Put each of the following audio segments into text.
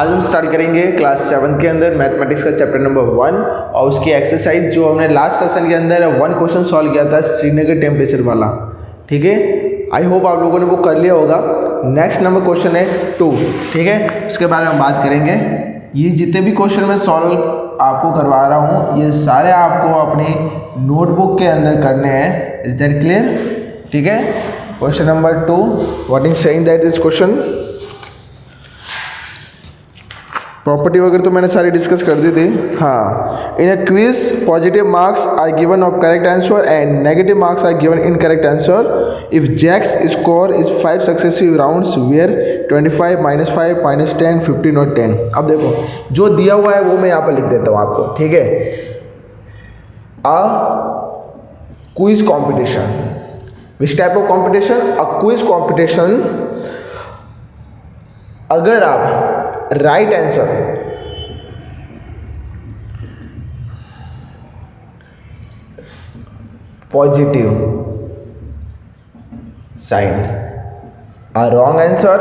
आज हम स्टार्ट करेंगे क्लास 7 के अंदर मैथमेटिक्स का चैप्टर नंबर 1 और उसकी एक्सरसाइज जो हमने लास्ट सेशन के अंदर 1 क्वेश्चन सॉल्व किया था श्रीनगर टेम्परेचर वाला। ठीक है, आई होप आप लोगों ने वो कर लिया होगा। नेक्स्ट नंबर क्वेश्चन है 2। ठीक है, उसके बारे में बात करेंगे। ये जितने भी क्वेश्चन मैं सॉल्व आपको करवा रहा हूँ ये सारे आपको अपनी नोटबुक के अंदर करने हैं। Is that clear? ठीक है, question number 2, what is saying that this question. Property वगैरह तो मैंने सारी डिस्कस कर दी थी। हाँ, in a quiz positive marks are given of correct answer and negative marks are given in correct answer if Jack's score is 5 successive rounds where 25 -5 -10 15 और 10। अब देखो जो दिया हुआ है वो मैं यहाँ पर लिख देता हूँ आपको। ठीक है, a quiz competition, which type of competition? A quiz competition. अगर आप right answer positive sign, a wrong answer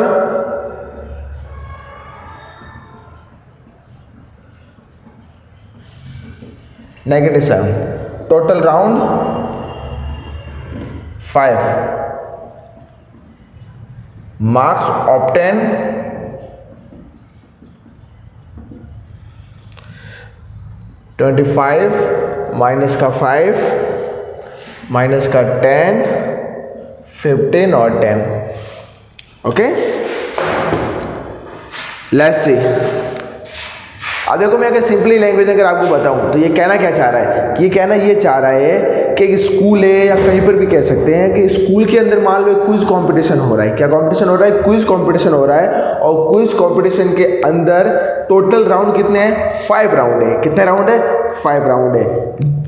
negative sign, total round 5, marks obtained 25 minus का 5 माइनस का 10 15 और 10। Okay, let's see. अब देखो मैं अगर सिंपली लैंग्वेज अगर आपको बताऊं तो ये कहना क्या चाह रहा है कि ये कहना ये चाह रहा है कि स्कूल है या कहीं पर भी कह सकते हैं कि स्कूल के अंदर मान लो क्विज कंपटीशन हो रहा है। क्या कंपटीशन हो रहा है? क्विज कंपटीशन हो रहा है। और क्विज कंपटीशन के अंदर टोटल राउंड कितने हैं? 5 राउंड है। कितने राउंड है? 5 राउंड है।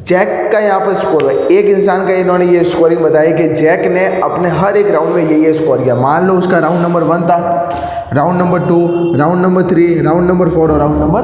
जैक का यहाँ पर स्कोर है, एक इंसान का इन्होंने ये स्कोरिंग बताई कि जैक ने अपने हर एक राउंड में ये स्कोर किया। मान लो उसका राउंड नंबर 1 था, round number 2, round number 3, round number 4 और राउंड नंबर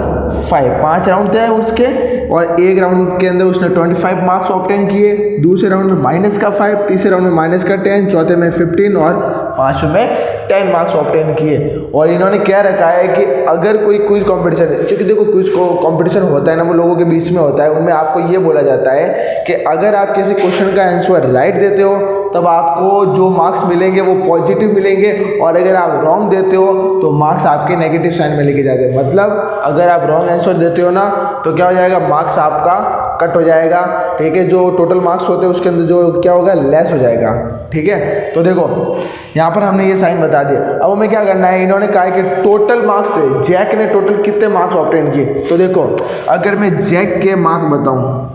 5। 5 राउंड थे उसके और एक राउंड के अंदर उसने 25 मार्क्स ऑब्टेन किए, दूसरे राउंड में -5, तीसरे राउंड में -10, चौथे में 15 और पांचवें में 10 मार्क्स ऑब्टेन किए। और इन्होंने क्या रखा है कि अगर कोई क्विज कंपटीशन, क्योंकि देखो क्विज कंपटीशन होता है ना वो लोगों के बीच में होता है, उनमें आपको ये बोला जाता है कि अगर आप किसी क्वेश्चन का आंसर राइट देते हो तब आपको जो मार्क्स मिलेंगे वो पॉजिटिव मिलेंगे और अगर आप रॉन्ग देते हो तो मार्क्स आपके नेगेटिव साइन में लेके जाते हैं। मतलब अगर आप रॉन्ग आंसर देते हो ना तो क्या हो जाएगा? मार्क्स आपका कट हो जाएगा। ठीक है, जो टोटल मार्क्स होते हैं उसके अंदर जो क्या होगा? लेस हो जाएगा। ठीक है, तो देखो यहाँ पर हमने ये साइन बता दिया। अब हमें क्या करना है? इन्होंने कहा है कि टोटल मार्क्स से जैक ने टोटल कितने मार्क्स ऑब्टेन किए। तो देखो अगर मैं जैक के मार्क्स बताऊं,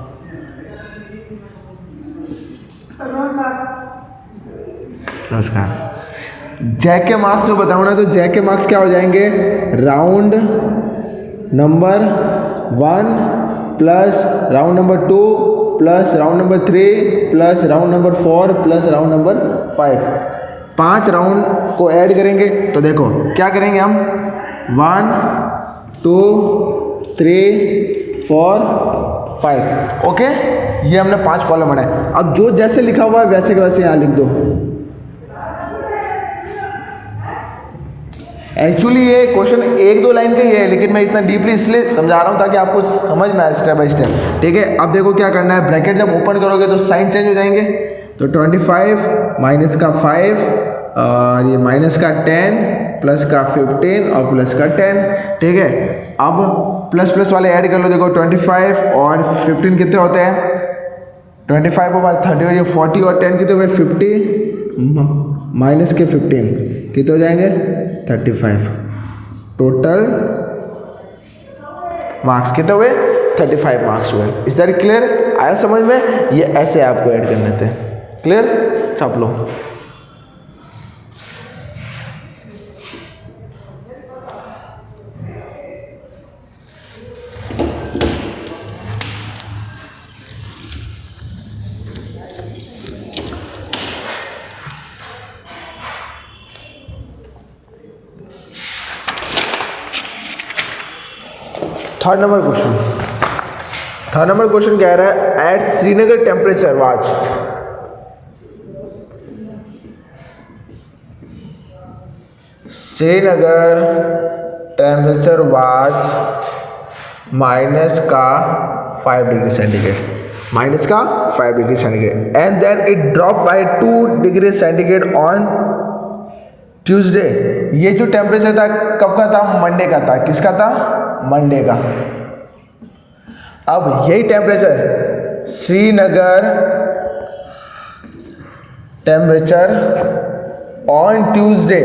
नमस्कार, जैक के मार्क्स जो बताऊं ना तो जैक के मार्क्स क्या हो जाएंगे? Round number 1 plus round number 2 plus round number 3 plus round number 4 plus round number 5। 5 round को ऐड करेंगे तो देखो क्या करेंगे हम? 1 2 3 4 5। ओके, ये हमने 5 कॉलम बनाए। अब जो जैसे लिखा हुआ है वैसे के वैसे यहाँ लिख दो। एक्चुअली ये क्वेश्चन 1-2 लाइन का ही है लेकिन मैं इतना डीपली इसलिए समझा रहा हूँ ताकि आपको समझ में आए स्टेप बाय स्टेप। ठीक है, अब देखो क्या करना है? ब्रैकेट जब ओपन करोगे तो साइन चेंज हो जाएंगे। तो 25 माइनस का 5 और ये माइनस का 10 प्लस का 15 और प्लस का 10। ठीक है, अब प्लस प्लस वाले ऐड कर लो। देखो 25 और 15 कितने होते हैं? 25 के बाद 30 और ये 40 और 10 कितने हुए? 50 माइनस के 15 कितने हो जाएंगे? 35। टोटल मार्क्स कितने हुए? 35 मार्क्स हुए। Is that clear? आया समझ में? ये ऐसे आपको ऐड करने थे। क्लियर? छाप लो। थर्ड नंबर क्वेश्चन कह रहा है at Srinagar temperature was Srinagar temperature was minus का 5 डिग्री सेंटीग्रेड, माइनस का 5 degree centigrade, and then it drop by 2 degree centigrade on Tuesday. ये जो टेम्परेचर था कब का था? मंडे का था। किसका था? मंडे का। अब यही temperature Srinagar temperature on Tuesday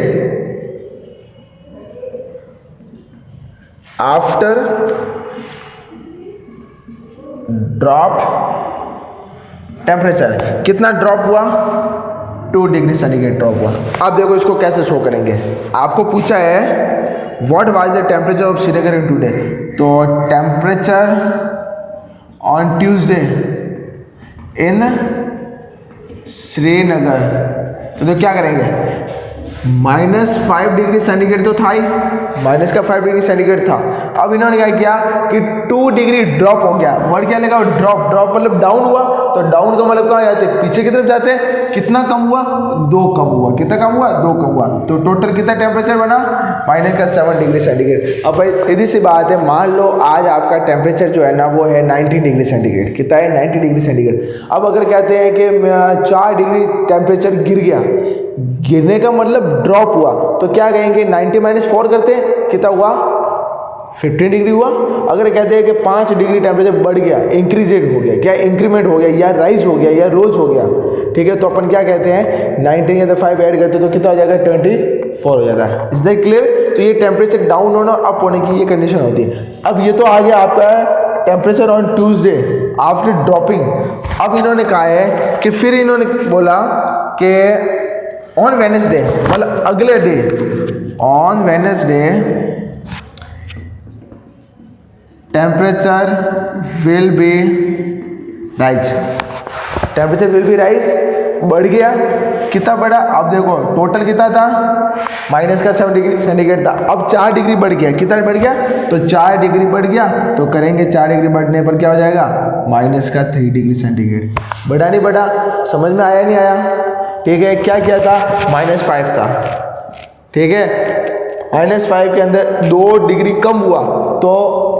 after drop temperature कितना ड्रॉप हुआ? 2 डिग्री सेंटीग्रेड ड्रॉप हुआ। अब देखो इसको कैसे शो करेंगे। आपको पूछा है what was the temperature of Srinagar in today, तो टेम्परेचर ऑन ट्यूसडे इन श्रीनगर, तो क्या करेंगे? -5 डिग्री सेंटीग्रेड तो था ही, माइनस का 5 डिग्री सेंटीग्रेड था। अब इन्होंने क्या किया कि 2 डिग्री ड्रॉप हो गया। वर्ड क्या लगा? ड्रॉप। ड्रॉप मतलब डाउन हुआ, तो डाउन का मतलब कहाँ जाते? पीछे की तरफ जाते हैं। कितना कम हुआ? 2 कम हुआ। कितना कम हुआ? 2 कम हुआ। तो टोटल कितना टेम्परेचर बना? माइनस का 7 डिग्री सेंटीग्रेड। अब भाई सीधी सी बात है, मान लो आज आपका टेम्परेचर जो है ना वो है 90 डिग्री सेंटीग्रेड। कितना है? 90 डिग्री सेंटीग्रेड। अब अगर कहते हैं कि 4 डिग्री टेम्परेचर गिर गया, गिरने का मतलब ड्रॉप हुआ, तो क्या कहेंगे? 90 - 4 करते हैं, कितना हुआ? 15 डिग्री हुआ। अगर कहते हैं कि 5 डिग्री टेम्परेचर बढ़ गया, इंक्रीजेड हो गया, क्या इंक्रीमेंट हो गया या राइज हो गया या रोज हो गया, ठीक है, तो अपन क्या कहते हैं? 19 या 5 ऐड करते तो कितना हो जाएगा? 24 हो जाता है। Is that clear? तो ये टेम्परेचर डाउन होना और अप होने की ये कंडीशन होती है। अब ये तो आ गया आपका temperature on Tuesday after dropping. अब इन्होंने कहा है कि फिर इन्होंने बोला कि ऑन वेडनेसडे, मतलब अगले day, on Wednesday temperature will be rise. Temperature will be rise, बढ़ गया। कितना बढ़ा? अब देखो टोटल कितना था? माइनस का 7 डिग्री सेंटीग्रेड था। अब 4 डिग्री बढ़ गया। कितना बढ़ गया? तो 4 डिग्री बढ़ गया, तो करेंगे 4 डिग्री बढ़ने पर क्या हो जाएगा? माइनस का 3 डिग्री सेंटीग्रेड। बढ़ा नहीं बढ़ा? समझ में आया नहीं आया? ठीक है, क्या किया था? -5 था, ठीक है, -5 के अंदर 2 डिग्री कम हुआ, तो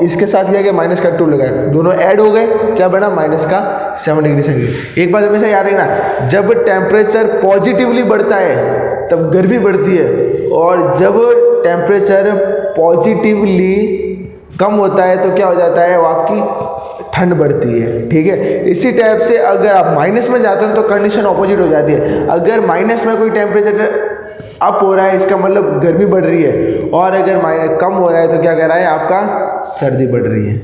इसके साथ क्या किया? माइनस का 2 लगाया, दोनों ऐड हो गए, क्या बना? माइनस का 7 डिग्री सेंटीग्रेड। एक बात हमेशा याद रखना, जब टेम्परेचर पॉजिटिवली बढ़ता है तब गर्मी बढ़ती है, और जब टेम्परेचर पॉजिटिवली कम होता है तो क्या हो जाता है? वो आपकी ठंड बढ़ती है, ठीक है। इसी टाइप से अगर आप माइनस में जाते हो तो कंडीशन ऑपोजिट हो जाती है। अगर माइनस में कोई टेम्परेचर अप हो रहा है, इसका मतलब गर्मी बढ़ रही है, और अगर माइनस कम हो रहा है तो क्या कह रहा है? आपका सर्दी बढ़ रही है,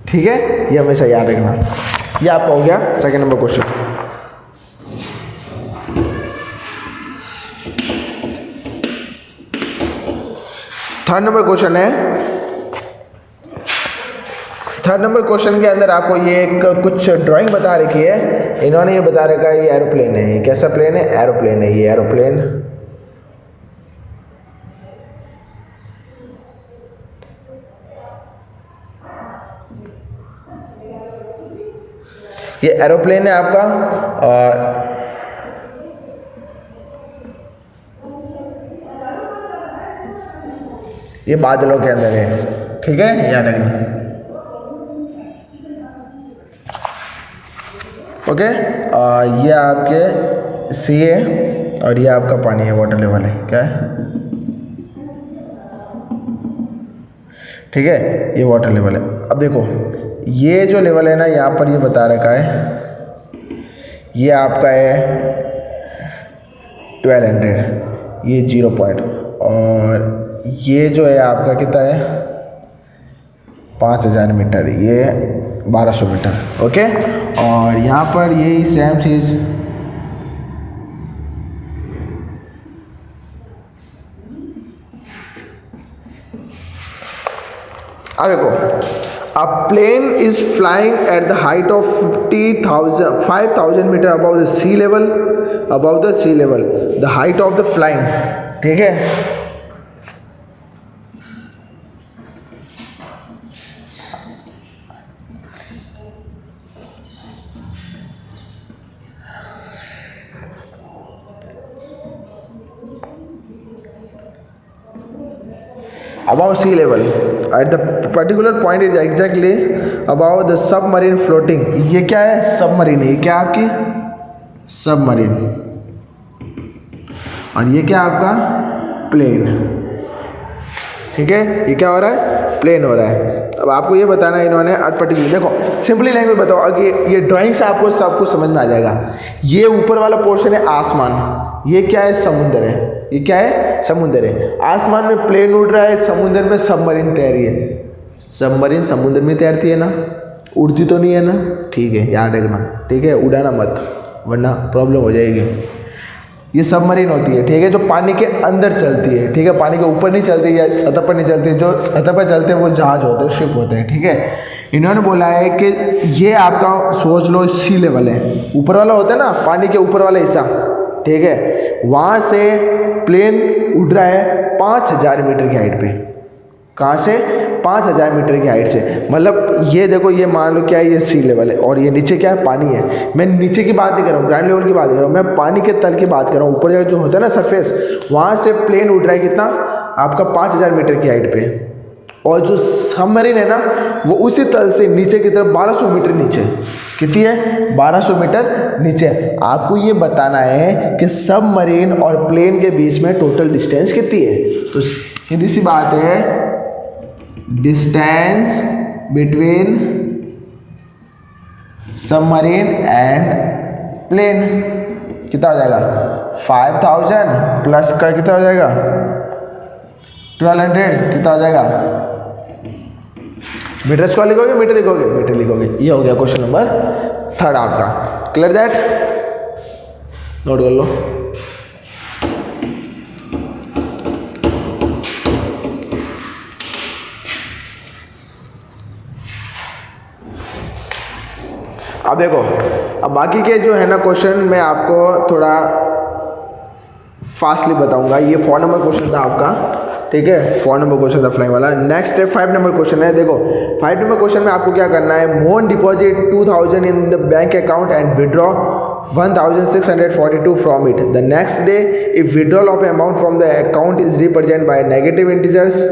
ठीक है। ये हमेशा याद रखना। ये आपका हो गया second number question. Third number question है, थर्ड नंबर क्वेश्चन के अंदर आपको ये एक कुछ ड्राइंग बता रखी है। इन्होंने ये बता रखा है ये एरोप्लेन है। ये कैसा प्लेन है? एरोप्लेन है। ये एरोप्लेन, ये एरोप्लेन है आपका, और ये बादलों के अंदर है, ठीक है, याद रखना। ओके, ये आपके सी है और ये आपका पानी है, वाटर लेवल है, क्या है, ठीक है, ये वाटर लेवल है। अब देखो ये जो लेवल है ना, यहाँ पर ये बता रखा है, ये आपका है 1200, ये 0 पॉइंट, और ये जो है आपका कितना है? 5000 मीटर, ये 1200 मीटर, ओके। और यहाँ पर यही सेम चीज़ अब देखो, a plane is flying at the height of 5,000 metre above the sea level, above the sea level, the height of the flying, ठीक है। above sea level at the particular point is exactly above the submarine floating। ये क्या है? Submarine है। ये क्या आपकी? Submarine. और ये क्या आपका? प्लेन। ठीक है, ये क्या हो रहा है? प्लेन हो रहा है। अब आपको ये बताना है इन्होंने पर्टिकुलर, देखो सिंपली लैंग्वेज बताओ कि ये ड्राइंग से आपको सब कुछ समझ में आ जाएगा। ये ऊपर वाला पोर्शन है आसमान, ये क्या है? समुद्र है। ये क्या है? समुद्र है। आसमान में प्लेन उड़ रहा है, समुद्र में सबमरीन तैर रही है। सबमरीन समुद्र में तैरती है ना, उड़ती तो नहीं है ना? ठीक है, याद रखना। ठीक है, उड़ाना मत वरना प्रॉब्लम हो जाएगी। ये सबमरीन होती है, ठीक है, जो पानी के अंदर चलती है। ठीक है, पानी के ऊपर नहीं चलती या सतह पर नहीं चलती। जो सतह पर चलते हैं वो जहाज होते हैं, शिप होते हैं। ठीक है, इन्होंने बोला है कि ये आपका सोच लो सी लेवल है, ऊपर वाला होता है ना, पानी के ऊपर वाला हिस्सा। ठीक है, वहाँ से प्लेन उड़ रहा है 5000 मीटर की हाइट पे। कहाँ से? 5000 मीटर की हाइट से। मतलब ये देखो, ये मान लो क्या है, ये सी लेवल है और ये नीचे क्या है? पानी है। मैं नीचे की बात नहीं कर रहा हूँ, ग्राउंड लेवल की बात कर रहा हूँ, मैं पानी के तल की बात कर रहा हूँ। ऊपर जो होता है ना सरफेस, वहाँ से प्लेन उड़ रहा है कितना? आपका 5000 मीटर की हाइट पे। और जो सबमरीन है ना, वो उसी तल से नीचे की तरफ 1200 मीटर नीचे। कितनी है? 1200 मीटर नीचे। आपको ये बताना है कि सबमरीन और प्लेन के बीच में टोटल डिस्टेंस कितनी है। तो सीधी सी बात है, distance between submarine and plane कितना हो जाएगा? 5000 प्लस का कितना हो जाएगा? 1200 कितना हो जाएगा? मीटर स्क्वायर लिखोगे? मीटर लिखोगे? मीटर लिखोगे। ये हो गया क्वेश्चन नंबर 3 आपका। Clear that? नोट कर लो। अब देखो, अब बाकी के जो है ना क्वेश्चन मैं आपको थोड़ा फास्टली बताऊंगा। ये 4 नंबर क्वेश्चन था आपका। ठीक है, 4 नंबर क्वेश्चन था फ्लाइंग वाला। नेक्स्ट है 5 नंबर क्वेश्चन है। देखो 5 नंबर क्वेश्चन में आपको क्या करना है? Mohan deposit 2000 in the bank account and withdraw 1642 from it. The next day if withdrawal of amount from the account is represent by negative integers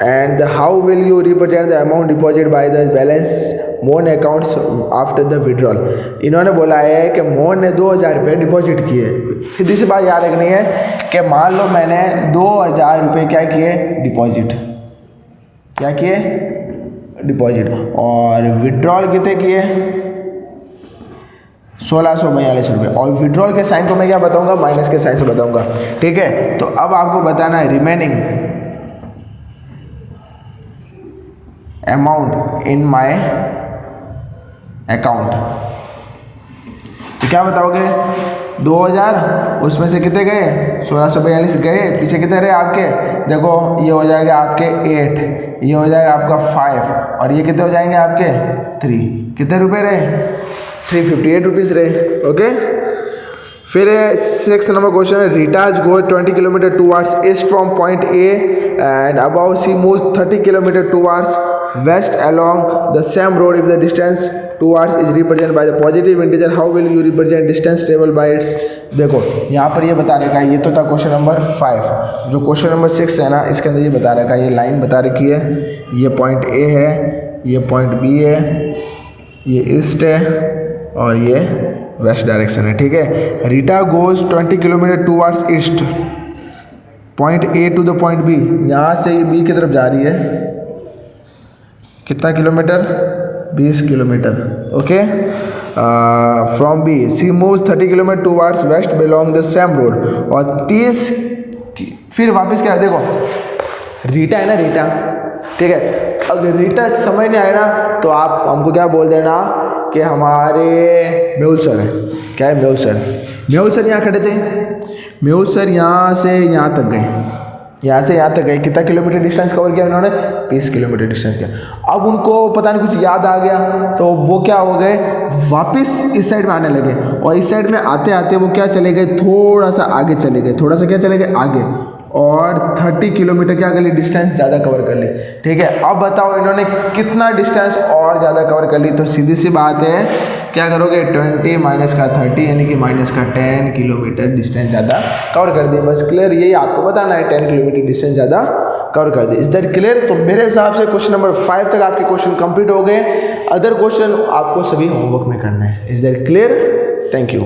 and how will you represent the amount deposited by the balance Mohan accounts after the withdrawal. इन्होंने बोला है कि मोहन ने 2000 रुपये deposit किए। सीधी सी बात याद रखनी है कि मान लो मैंने 2000 रुपये क्या किए? डिपॉजिट। क्या किए? डिपॉजिट। और विड्रॉल कितने किए? 1642 रुपये। और विड्रॉल के साइन को मैं क्या बताऊंगा? माइनस के साइन से बताऊंगा। ठीक है, तो अब आपको बताना है remaining amount in my account. तो क्या बताओगे? 2000, उसमें से कितने गए? 1642 गए, पीछे कितने रहे आपके? देखो ये हो जाएगा आपके 8, ये हो जाएगा आपका 5 और ये कितने हो जाएंगे आपके? 3। कितने रुपए रहे? 358 रुपीज़ रहे। ओके, फिर 6 नंबर क्वेश्चन है। Rita's go 20 kilometre towards east from point A and about C move 30 kilometre towards west along the same road. If the distance towards is represented by the positive integer, how will you represent distance traveled by its? देखो यहाँ पर ये बता रखा है, ये तो था क्वेश्चन नंबर 5। जो क्वेश्चन नंबर 6 है ना, इसके अंदर ये बता रखा है, ये लाइन बता रखी है, ये पॉइंट ए है, ये पॉइंट बी है, ये ईस्ट है और ये वेस्ट डायरेक्शन है। ठीक है, Rita goes 20 kilometre towards east, point A to the point B. यहाँ से ये बी की तरफ जा रही है, कितना kilometre? 20 kilometre. Okay, from B C moves 30 kilometre towards west along the same road. और 30 फिर वापस क्या है? देखो रीटा है ना, रीटा। ठीक है, अगर रीटा समझ नहीं आए ना तो आप हमको क्या बोल देना कि हमारे मेहुल सर है। क्या है? मेहुल सर। मेहुल सर यहाँ खड़े थे, मेहुल सर यहाँ से यहाँ तक गए, यहाँ से यहाँ तक गए। कितना किलोमीटर डिस्टेंस कवर किया उन्होंने? 20 किलोमीटर डिस्टेंस किया। अब उनको पता नहीं कुछ याद आ गया तो वो क्या हो गए? वापस इस साइड में आने लगे और इस साइड में आते आते वो क्या चले गए? थोड़ा सा आगे चले गए। थोड़ा सा क्या चले गए? आगे। और 30 किलोमीटर क्या कर ली? डिस्टेंस ज़्यादा कवर कर ली। ठीक है, अब बताओ इन्होंने कितना डिस्टेंस और ज़्यादा कवर कर ली? तो सीधी सी बात है, क्या करोगे? 20 माइनस का 30 यानी कि माइनस का 10 किलोमीटर डिस्टेंस ज़्यादा कवर कर दिया। बस क्लियर, यही आपको बताना है, 10 किलोमीटर डिस्टेंस ज़्यादा कवर कर दे। Is that clear? तो मेरे हिसाब से क्वेश्चन नंबर 5 तक आपके क्वेश्चन कंप्लीट हो गए। अदर क्वेश्चन आपको सभी होमवर्क में करना है। Is that clear? Thank you.